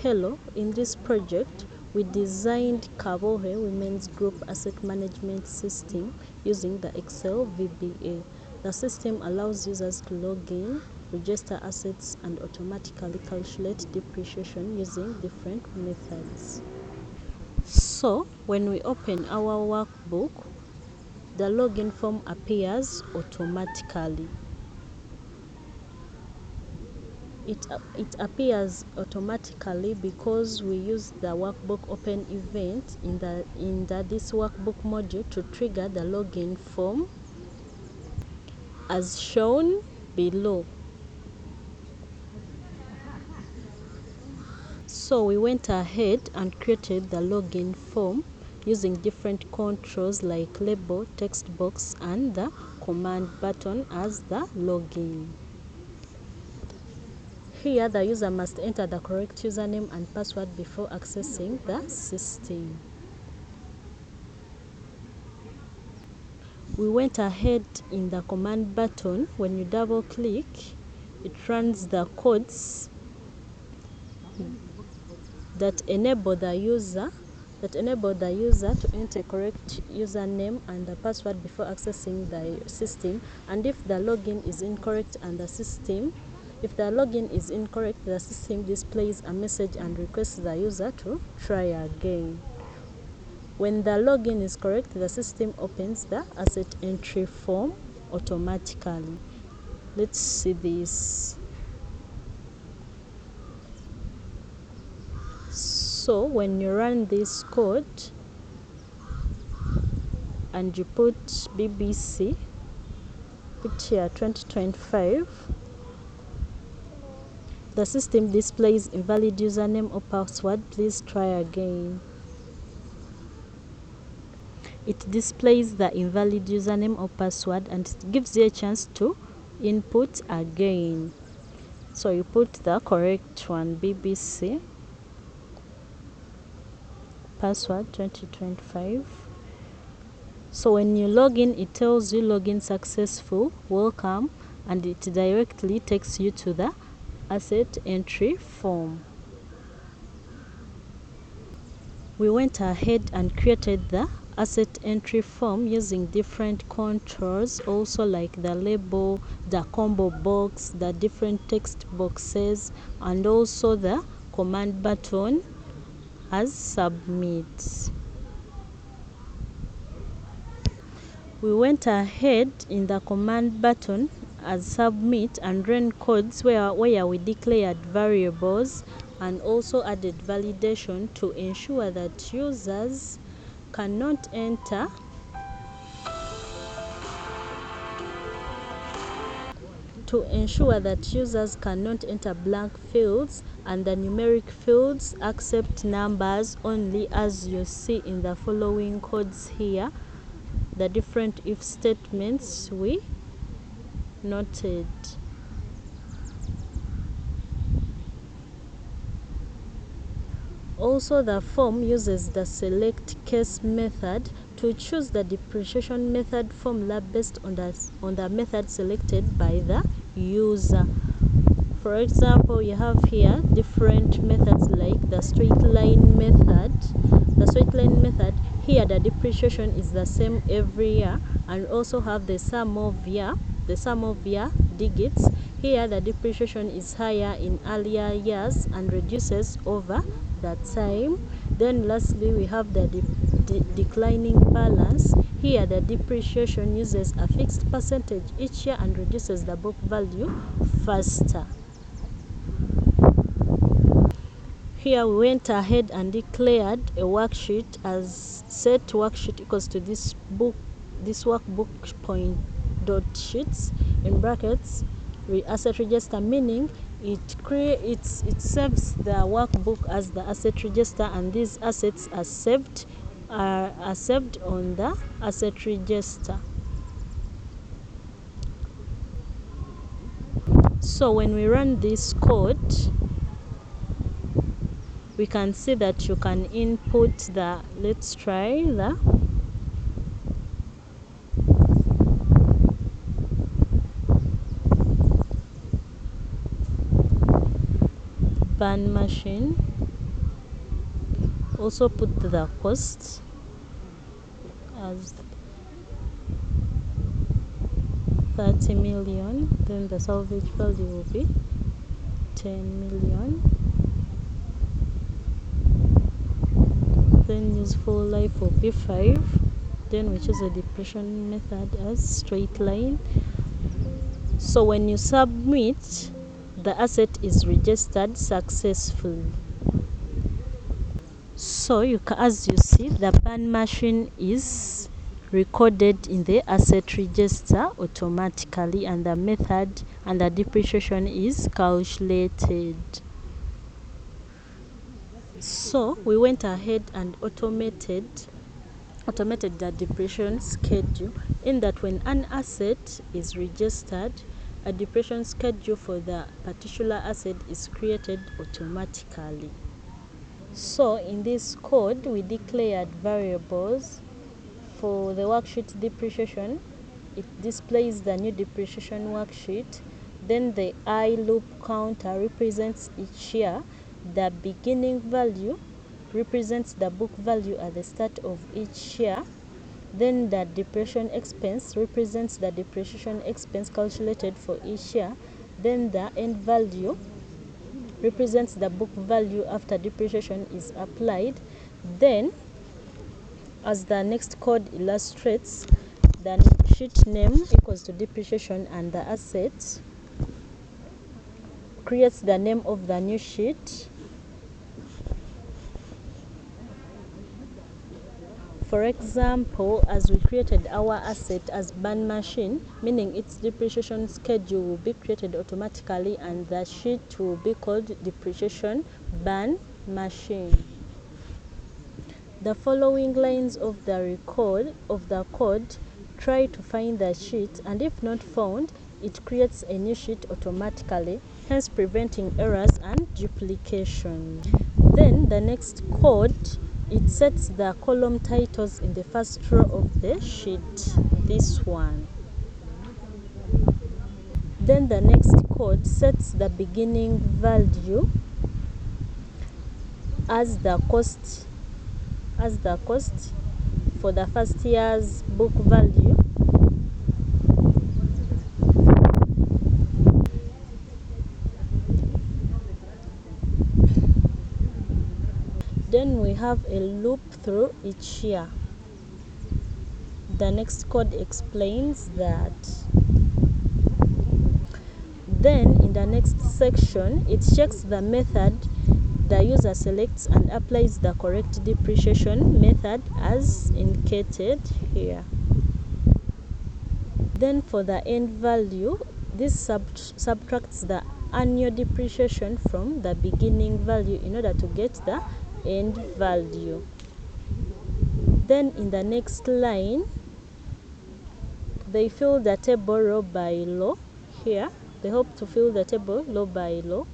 Hello, in this project we designed KIRABO Women's Group Asset Management System using the Excel VBA. The system allows users to log in, register assets and automatically calculate depreciation using different methods. So when we open our workbook, the login form appears automatically. It appears automatically because we use the workbook open event in this workbook module to trigger the login form as shown below. So we went ahead and created the login form using different controls like label, text box and the command button as the login. Here, the user must enter the correct username and password before accessing the system. We went ahead in the command button. When you double click, it runs the codes that enable the user to enter correct username and the password before accessing the system. And if the login is incorrect and the system displays a message and requests the user to try again. When the login is correct, the system opens the asset entry form automatically. Let's see this. So when you run this code and you put BBC, put here 2025, the system displays invalid username or password. Please try again. It displays the invalid username or password and it gives you a chance to input again. So you put the correct one, BBC, password 2025. So when you log in, it tells you login successful, welcome, and it directly takes you to the asset entry form. We went ahead and created the asset entry form using different controls, also like the label, the combo box, the different text boxes, and also the command button as submit. We went ahead in the command button as submit and ran codes where we declared variables and also added validation to ensure that users cannot enter blank fields, and the numeric fields accept numbers only, as you see in the following codes here, the different if statements we noted. Also, the form uses the select case method to choose the depreciation method formula based on the method selected by the user. For example, you have here different methods like the straight line method. Here the depreciation is the same every year, and also have the sum of year digits. Here the depreciation is higher in earlier years and reduces over the time. Then lastly, we have the declining balance. Here the depreciation uses a fixed percentage each year and reduces the book value faster. Here we went ahead and declared a worksheet as set worksheet equals to this workbook point dot sheets in brackets asset register, meaning it saves the workbook as the asset register, and these assets are saved on the asset register. So when we run this code, we can see that you can input the, let's try the ban machine. also put the cost as 30 million, then the salvage value will be 10 million, then useful life will be 5, then we choose a depreciation method as straight line. So when you submit, the asset is registered successfully. So as you see, the ban machine is recorded in the asset register automatically, and the method and the depreciation is calculated. So we went ahead and automated the depreciation schedule, in that when an asset is registered, a depreciation schedule for the particular asset is created automatically. So in this code, we declared variables. For the worksheet depreciation, it displays the new depreciation worksheet. Then the I loop counter represents each year. The beginning value represents the book value at the start of each year. Then the depreciation expense represents the depreciation expense calculated for each year. Then the end value represents the book value after depreciation is applied. Then, as the next code illustrates, the sheet name equals to depreciation, and the asset creates the name of the new sheet. For example, as we created our asset as ban machine, meaning its depreciation schedule will be created automatically, and the sheet will be called depreciation ban machine. The following lines of the code try to find the sheet, and if not found, it creates a new sheet automatically, hence preventing errors and duplication. Then the next code, it sets the column titles in the first row of the sheet, this one. Then the next code sets the beginning value as the cost for the first year's book value. Then we have a loop through each year. The next code explains that. Then in the next section, it checks the method the user selects and applies the correct depreciation method as indicated here. Then for the end value, this subtracts the annual depreciation from the beginning value in order to get the end value. Then in the next line, they fill the table row by row. Here they hope to fill the table row by row.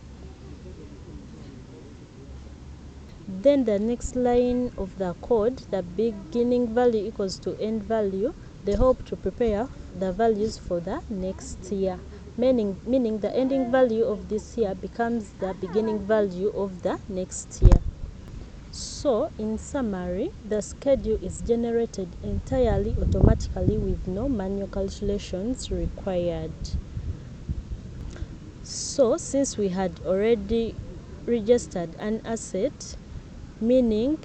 Then the next line of the code, the beginning value equals to end value, they hope to prepare the values for the next year, meaning the ending value of this year becomes the beginning value of the next year. So in summary, the schedule is generated entirely automatically with no manual calculations required. So since we had already registered an asset, meaning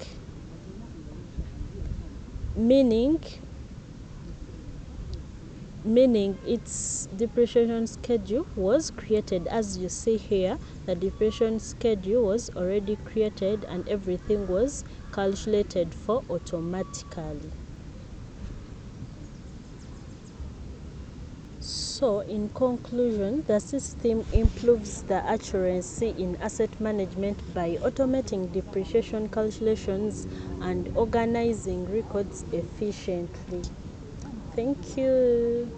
its depreciation schedule was created. As you see here, the depreciation schedule was already created and everything was calculated for automatically. So in conclusion, the system improves the accuracy in asset management by automating depreciation calculations and organizing records efficiently. Thank you.